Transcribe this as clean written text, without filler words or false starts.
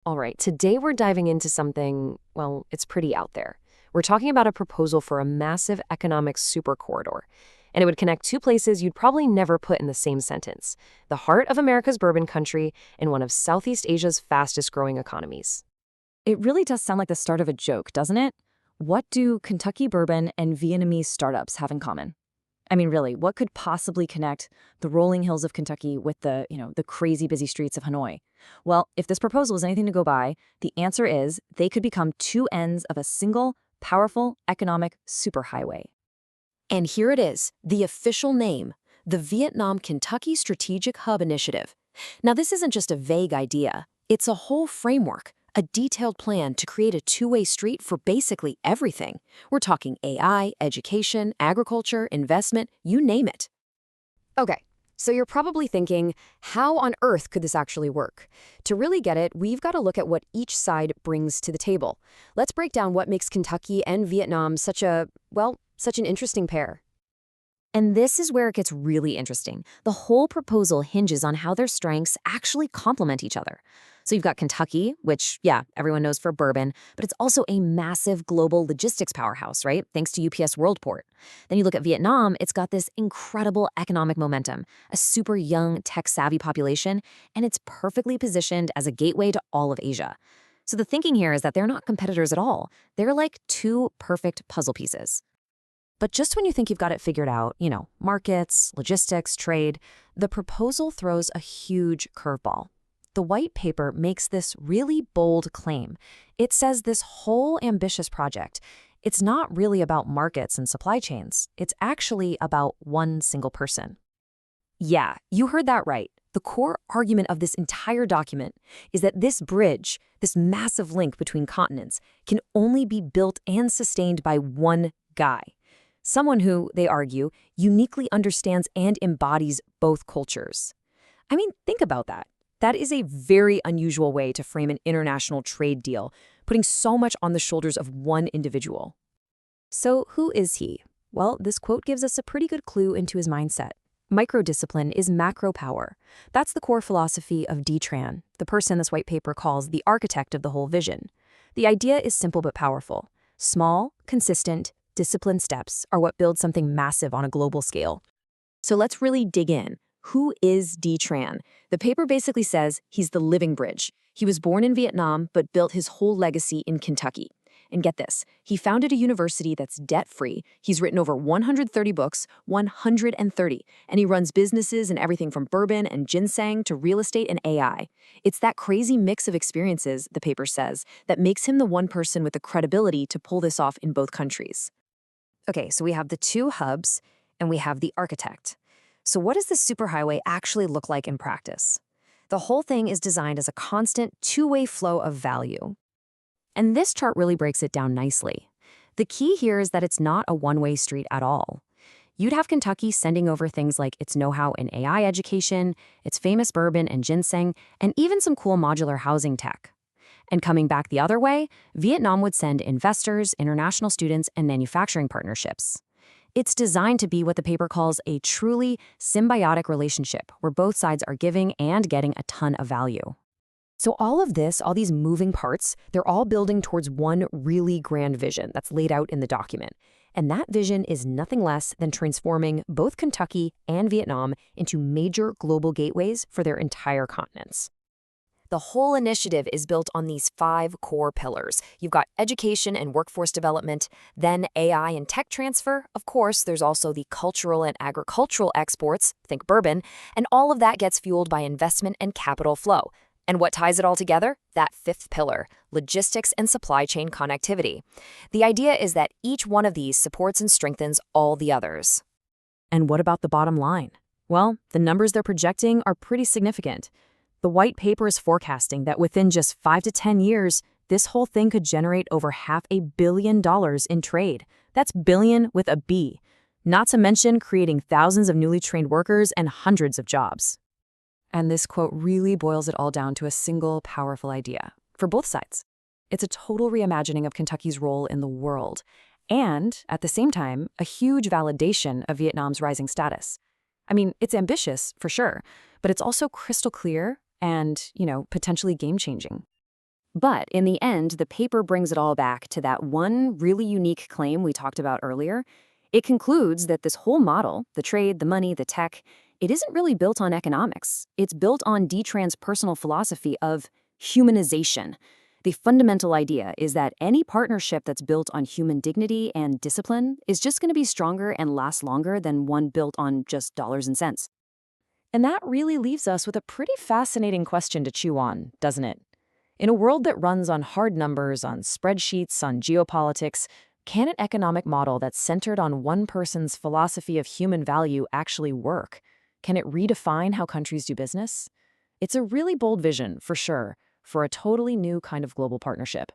All right, today we're diving into something, well, it's pretty out there. We're talking about a proposal for a massive economic super corridor, and it would connect two places you'd probably never put in the same sentence: the heart of America's bourbon country and one of Southeast Asia's fastest growing economies. It really does sound like the start of a joke, doesn't it? What do Kentucky bourbon and Vietnamese startups have in common? I mean, really, what could possibly connect the rolling hills of Kentucky with the crazy busy streets of Hanoi? Well, if this proposal is anything to go by, the answer is they could become two ends of a single, powerful economic superhighway. And here it is, the official name, the Vietnam Kentucky Strategic Hub Initiative. Now, this isn't just a vague idea, it's a whole framework, a detailed plan to create a two-way street for basically everything. We're talking AI, education, agriculture, investment, you name it. Okay, so you're probably thinking, how on earth could this actually work? To really get it, we've got to look at what each side brings to the table. Let's break down what makes Kentucky and Vietnam such an interesting pair. And this is where it gets really interesting. The whole proposal hinges on how their strengths actually complement each other. So you've got Kentucky, which, yeah, everyone knows for bourbon, but it's also a massive global logistics powerhouse, right? Thanks to UPS Worldport. Then you look at Vietnam, it's got this incredible economic momentum, a super young, tech-savvy population, and it's perfectly positioned as a gateway to all of Asia. So the thinking here is that they're not competitors at all. They're like two perfect puzzle pieces. But just when you think you've got it figured out, markets, logistics, trade, the proposal throws a huge curveball. The white paper makes this really bold claim. It says this whole ambitious project, it's not really about markets and supply chains. It's actually about one single person. Yeah, you heard that right. The core argument of this entire document is that this bridge, this massive link between continents, can only be built and sustained by one guy. Someone who, they argue, uniquely understands and embodies both cultures. I mean, think about that. That is a very unusual way to frame an international trade deal, putting so much on the shoulders of one individual. So who is he? Well, this quote gives us a pretty good clue into his mindset. Microdiscipline is macro power. That's the core philosophy of Tran, the person this white paper calls the architect of the whole vision. The idea is simple but powerful. Small, consistent, disciplined steps are what build something massive on a global scale. So let's really dig in. Who is Tran? The paper basically says he's the living bridge. He was born in Vietnam, but built his whole legacy in Kentucky. And get this, he founded a university that's debt-free. He's written over 130 books, 130, and he runs businesses in everything from bourbon and ginseng to real estate and AI. It's that crazy mix of experiences, the paper says, that makes him the one person with the credibility to pull this off in both countries. Okay, so we have the two hubs, and we have the architect. So what does this superhighway actually look like in practice? The whole thing is designed as a constant two-way flow of value. And this chart really breaks it down nicely. The key here is that it's not a one-way street at all. You'd have Kentucky sending over things like its know-how in AI education, its famous bourbon and ginseng, and even some cool modular housing tech. And coming back the other way, Vietnam would send investors, international students, and manufacturing partnerships. It's designed to be what the paper calls a truly symbiotic relationship, where both sides are giving and getting a ton of value. So all of this, all these moving parts, they're all building towards one really grand vision that's laid out in the document. And that vision is nothing less than transforming both Kentucky and Vietnam into major global gateways for their entire continents. The whole initiative is built on these 5 core pillars. You've got education and workforce development, then AI and tech transfer. Of course, there's also the cultural and agricultural exports, think bourbon, and all of that gets fueled by investment and capital flow. And what ties it all together? That 5th pillar, logistics and supply chain connectivity. The idea is that each one of these supports and strengthens all the others. And what about the bottom line? Well, the numbers they're projecting are pretty significant. The white paper is forecasting that within just 5 to 10 years, this whole thing could generate over $500 million in trade. That's billion with a B. Not to mention creating thousands of newly trained workers and hundreds of jobs. And this quote really boils it all down to a single powerful idea for both sides. It's a total reimagining of Kentucky's role in the world, and at the same time, a huge validation of Vietnam's rising status. I mean, it's ambitious, for sure, but it's also crystal clear and, potentially game-changing. But in the end, the paper brings it all back to that one really unique claim we talked about earlier. It concludes that this whole model, the trade, the money, the tech, it isn't really built on economics. It's built on Tran's personal philosophy of humanization. The fundamental idea is that any partnership that's built on human dignity and discipline is just going to be stronger and last longer than one built on just dollars and cents. And that really leaves us with a pretty fascinating question to chew on, doesn't it? In a world that runs on hard numbers, on spreadsheets, on geopolitics, can an economic model that's centered on one person's philosophy of human value actually work? Can it redefine how countries do business? It's a really bold vision, for sure, for a totally new kind of global partnership.